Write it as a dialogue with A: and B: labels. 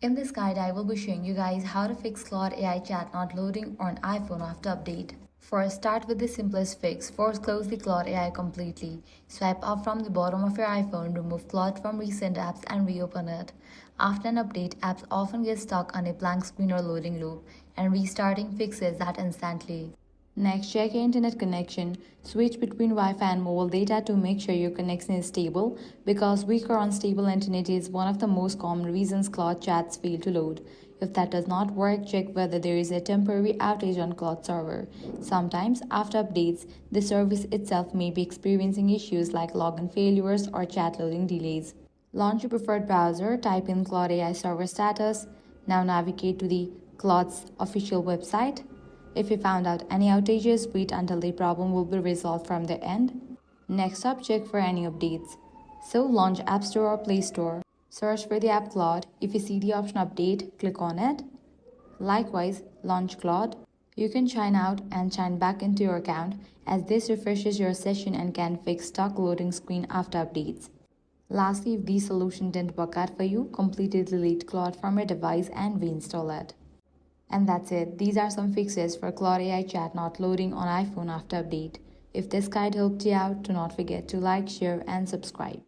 A: In this guide, I will be showing you guys how to fix Claude AI chat not loading on iPhone after update. First, start with the simplest fix. First, close the Claude AI completely. Swipe up from the bottom of your iPhone, remove Claude from recent apps and reopen it. After an update, apps often get stuck on a blank screen or loading loop, and restarting fixes that instantly. Next, check your internet connection. Switch between Wi-Fi and mobile data to make sure your connection is stable because weak or unstable internet is one of the most common reasons Claude chats fail to load. If that does not work, check whether there is a temporary outage on Claude server. Sometimes, after updates, the service itself may be experiencing issues like login failures or chat loading delays. Launch your preferred browser, type in Claude AI server status. Now navigate to the Claude's official website. If you found out any outages, wait until the problem will be resolved from the end. Next up, check for any updates. So launch App Store or Play Store. Search for the app Claude. If you see the option update, click on it. Likewise, launch Claude. You can sign out and sign back into your account as this refreshes your session and can fix stuck loading screen after updates. Lastly, if these solutions didn't work out for you, completely delete Claude from your device and reinstall it. And that's it. These are some fixes for Claude AI chat not loading on iPhone after update. If this guide helped you out, do not forget to like, share, and subscribe.